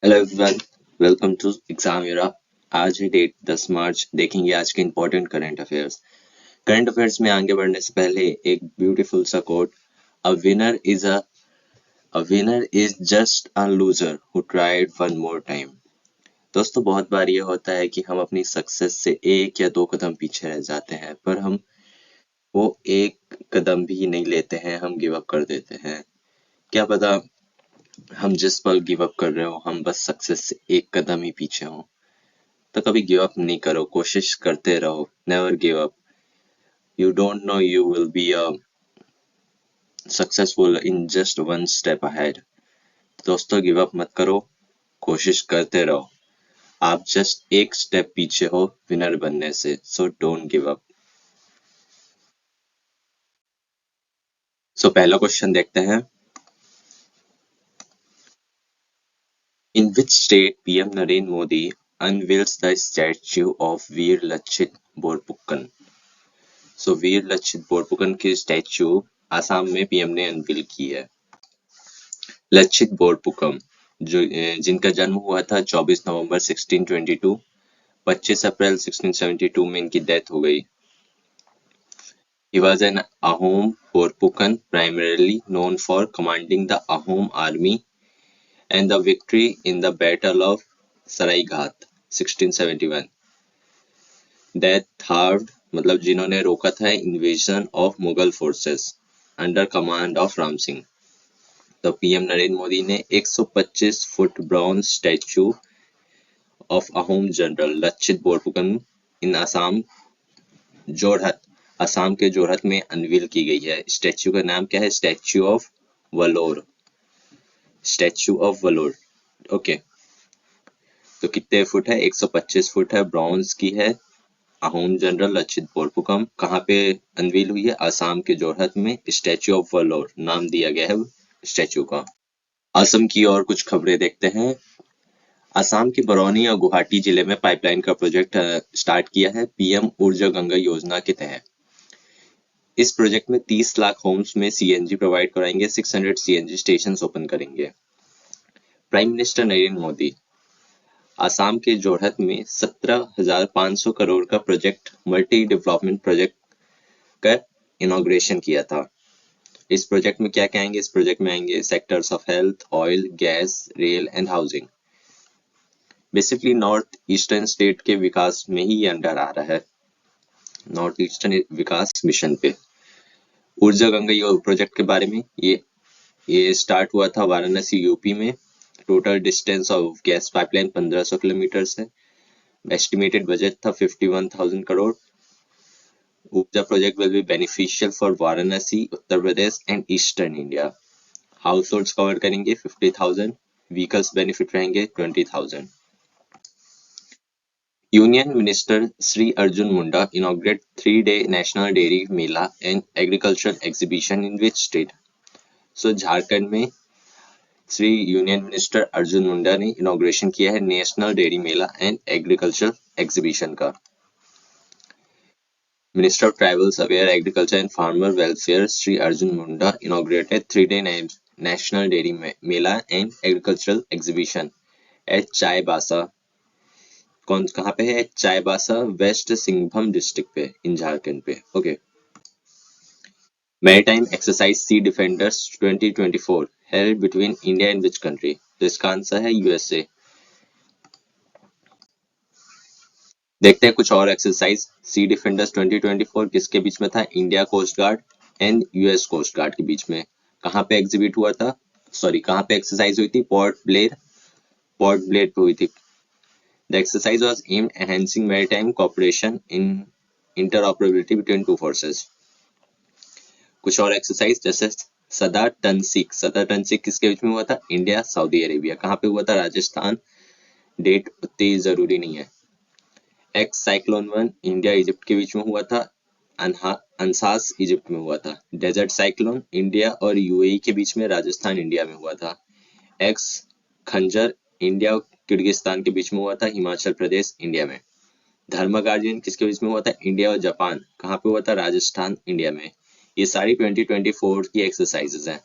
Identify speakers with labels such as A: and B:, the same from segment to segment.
A: Hello everyone, welcome to exam era. आज है date 10 March. देखेंगे आज के important current affairs. Current affairs में आगे बढ़ने से पहले एक ब्यूटीफुल सा quote. A winner is a winner is just a loser who tried one more time. दोस्तों, बहुत बार ये होता है कि हम अपनी सक्सेस से एक या दो कदम पीछे रह जाते हैं, पर हम वो एक कदम भी नहीं लेते हैं, हम गिव अप कर देते हैं। क्या पता हम जिस पल गिव अप कर रहे हो हम बस सक्सेस से एक कदम ही पीछे हो। तो कभी गिव अप नहीं करो, कोशिश करते रहो। Never give up. You don't know you will be a successful in just one step ahead. दोस्तों, गिव अप मत करो, कोशिश करते रहो। आप जस्ट एक स्टेप पीछे हो विनर बनने से, so don't give up. So पहला क्वेश्चन देखते हैं। In which state PM Narendra Modi unveils the statue of Veer Lachit Borphukan. So Veer Lachit Borphukan की स्टैच्यू आसाम में पीएम ने अनवील की है। लचित बोरफुकन जिनका जन्म हुआ था 24 नवंबर 1622, 25 अप्रैल 1672 में इनकी डेथ हो गई। He was an Ahom Borpukan, primarily known for commanding the Ahom army and the victory in the Battle of Saraighat 1671. That halved मतलब जिन्होंने रोका था invasion of Mughal forces under command of Ram Singh. तो पीएम नरेंद्र मोदी ने 125 foot bronze statue of Ahom general Lachit Borphukan in Jorhat Assam के जोरहट में unveil की गई है। स्टैच्यू का नाम क्या है? Statue of valour. Statue of valour. Okay, तो कितने फुट है? 125 फुट है, ब्रॉन्ज की है। अहोम जनरल लचित बोरफुकन कहाँ पे अनवील हुई है? असम के जोरहट में। स्टैच्यू ऑफ वलोर नाम दिया गया है स्टैच्यू का। असम की और कुछ खबरें देखते हैं। असम के बरौनी और गुवाहाटी जिले में पाइपलाइन का प्रोजेक्ट स्टार्ट किया है पीएम ऊर्जा गंगा योजना के तहत। इस प्रोजेक्ट में 30 लाख होम्स में सीएनजी प्रोवाइड कराएंगे, 600 सीएनजी स्टेशन ओपन करेंगे। प्राइम मिनिस्टर नरेंद्र मोदी असम के जोरहट में 17,500 करोड़ का प्रोजेक्ट मल्टी डेवलपमेंट प्रोजेक्ट का इनॉग्रेशन किया था। इस प्रोजेक्ट में क्या क्या आएंगे? इस प्रोजेक्ट में आएंगे sectors of health, oil, gas, rail and housing. Basically north eastern state के विकास में ही ये अंडर आ रहा है, नॉर्थ ईस्टर्न विकास मिशन पे। ऊर्जा गंगा प्रोजेक्ट के बारे में, ये स्टार्ट हुआ था वाराणसी यूपी में। Total distance of gas pipeline 1500 kilometre है। एस्टिमेटेड बजट था 51,000 crore. Urja project will be beneficial for Varanasi, Uttar Pradesh and eastern India. Households cover करेंगे 50,000, व्हीकल्स बेनिफिट रहेंगे 20,000। Union minister Shri Arjun Munda inaugurate 3-day national dairy mela and agriculture exhibition in which state? So Jharkhand में Shri union minister Arjun Munda ने inauguration किया है national dairy mela and agriculture exhibition का। Minister of tribals affair, agriculture and farmer welfare Shri Arjun Munda inaugurated 3-day national dairy mela and agricultural exhibition at Chaibasa. कहाँ पे है? Chaibasa, waste Singhbhum district पे in Jharkhand पे। Okay. Maritime exercise sea defenders 2024 held between India and which country? तो इसका answer है USA. देखते हैं कुछ और एक्सरसाइज। सी डिफेंडर्स 2024 किसके बीच में था? India coast guard and US coast guard के बीच में। कहाँ पे एग्जीबिट हुआ था? कहाँ पे एक्सरसाइज हुई थी? पोर्ट ब्लेयर पे हुई थी। The exercise was aimed at enhancing maritime cooperation in interoperability between two forces. कुछ और एक्सरसाइज जैसे सदा टनसिक किसके बीच में हुआ था? India Saudi Arabia. कहाँ पे हुआ था? राजस्थान। डेट उतनी जरूरी नहीं है। एक्स साइक्लोन 1 इंडिया इजिप्ट के बीच में हुआ था, अंसास इजिप्ट में हुआ था। डेजर्ट साइक्लोन इंडिया और यूएई के बीच में, राजस्थान इंडिया में हुआ था। एक्स खंजर इंडिया और किर्गिस्तान के बीच में हुआ था, हिमाचल प्रदेश इंडिया में। धर्म गार्जियन किसके बीच में हुआ था? इंडिया और जापान। कहाँ पे हुआ था? राजस्थान इंडिया में। ये सारी 2024 की एक्सरसाइजेज हैं।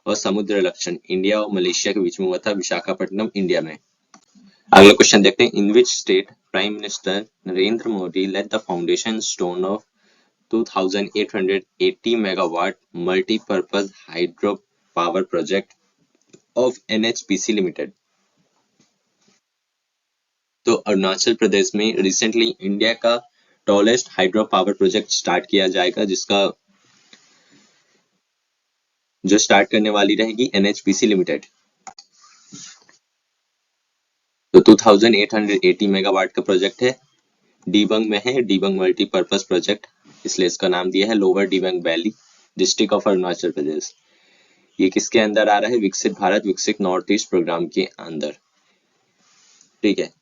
A: और समुद्र लक्षण इंडिया और मलेशिया के बीच में हुआ था, विशाखापट्टनम, इंडिया में। अगला क्वेश्चन देखते हैं, in which state prime minister Narendra Modi laid the foundation stone of 2880 megawatt multipurpose hydro power project of NHPC limited. तो अरुणाचल प्रदेश में रिसेंटली इंडिया का tallest hydro power project start किया जाएगा, जो स्टार्ट करने वाली रहेगी NHPC लिमिटेड। तो 2880 मेगावाट का प्रोजेक्ट है, डिबंग में है, डिबंग मल्टीपर्पज प्रोजेक्ट, इसलिए इसका नाम दिया है lower Dibang valley, district of Arunachal Pradesh. ये किसके अंदर आ रहा है? विकसित भारत विकसित नॉर्थ ईस्ट प्रोग्राम के अंदर। ठीक है,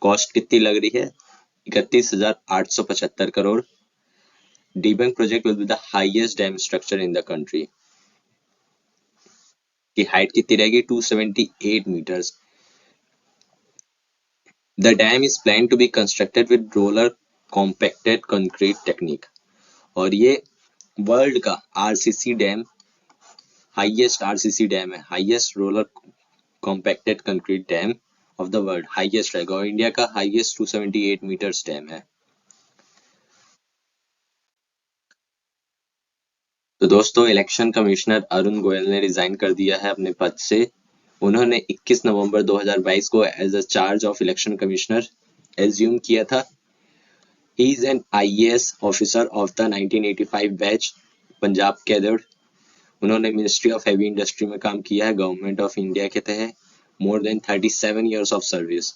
A: कॉस्ट कितनी लग रही है? 31,875 crore. Debunk project will be the highest dam structure in the country. की हाइट कितनी रहेगी? 278 metres. The dam is planned to be constructed with roller compacted concrete technique और ये वर्ल्ड का RCC dam, highest RCC dam है, highest roller compacted concrete dam of the world, highest रहेगा और India का हाईएस्ट 278 मीटर्स डैम है। तो दोस्तों, इलेक्शन कमिश्नर अरुण गोयल ने रिजाइन कर दिया है अपने पद से। उन्होंने 21 नवंबर 2022 को as a charge of election commissioner assume किया था। He is an IAS officer of the 1985 batch, Punjab cadre. उन्होंने मिनिस्ट्री ऑफ हेवी इंडस्ट्री में काम किया है गवर्नमेंट ऑफ इंडिया के तहत, more than 37 years of service.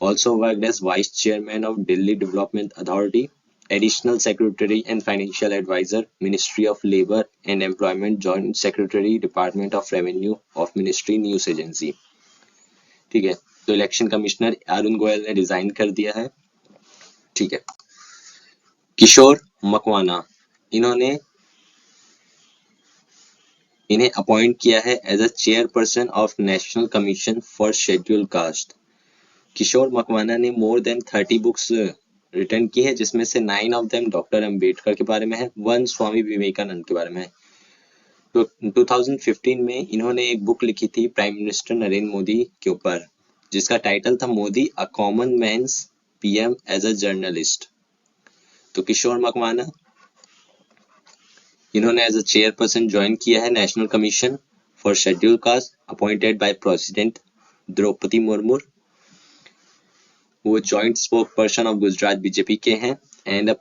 A: Also worked as vice chairman of Delhi development authority, additional secretary and financial adviser, ministry of labour and employment, joint secretary, department of revenue of ministry, news agency. ठीक है, तो election commissioner Arun Goyal ने resign कर दिया है। ठीक है, किशोर मकवाना, इन्हें अपॉइंट किया है as a chairperson of national commission for scheduled caste. Kishore Makwana ने मोर देन 30 बुक्स रिटर्न की है, जिसमें से 9 ऑफ देम डॉक्टर अंबेडकर के बारे में है, 1 स्वामी विवेकानंद के बारे में है। तो 2015 में इन्होंने एक बुक लिखी थी प्राइम मिनिस्टर नरेंद्र मोदी के ऊपर, जिसका टाइटल था Modi a common man's PM as a journalist. तो किशोर मकवाना, इन्होंने एज अ चेयरपर्सन ज्वाइन किया है national commission for schedule caste, appointed by president Draupadi Murmu. वो joint spokesperson of Gujarat BJP के हैं and a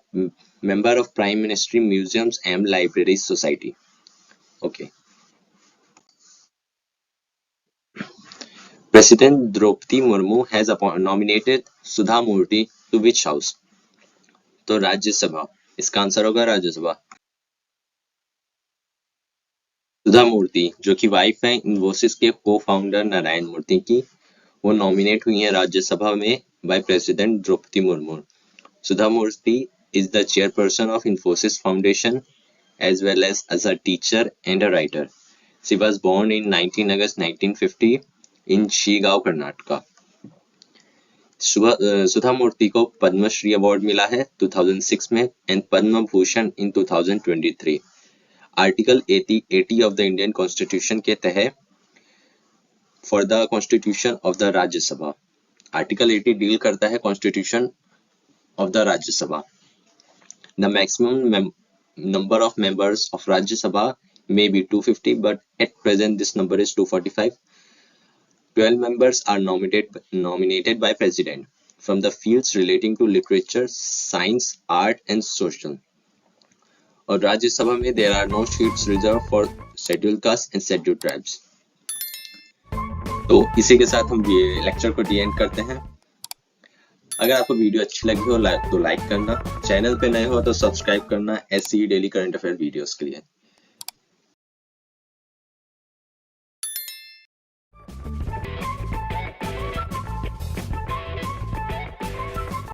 A: member of prime ministry museums and library society. Okay, president Draupadi Murmu has nominated Sudha Murty to which house? तो राज्यसभा, इसका answer होगा राज्यसभा। सुधा मूर्ति, जो कि wife है इन्फोसिस के को फाउंडर नारायण मूर्ति की, वो नॉमिनेट हुई है राज्यसभा में by president Draupadi Murmu. Sudha Murthy is the chairperson of Infosys foundation as well as a teacher and a writer. She was born in 19 August 1950 in Shigaon, Karnataka. Sudha Murty को पद्मश्री अवार्ड मिला है 2006 में and Padma Bhushan in 2023। Article 80 of the Indian constitution के तहत for the constitution of the Rajya Sabha, article 80 deal करता है constitution of the Rajya Sabha. The maximum number of members of Rajya Sabha may be 250, but at present this number is 245. 12 members are nominated by President from the fields relating to literature, science, art and social. और राज्य सभा में there are no seats reserved for scheduled castes and scheduled tribes. तो इसी के साथ हम ये लेक्चर को डी एंड करते हैं। अगर आपको वीडियो अच्छी लगी हो तो लाइक करना, चैनल पे नए हो तो सब्सक्राइब करना ऐसी ही डेली करंट अफेयर वीडियोस के लिए।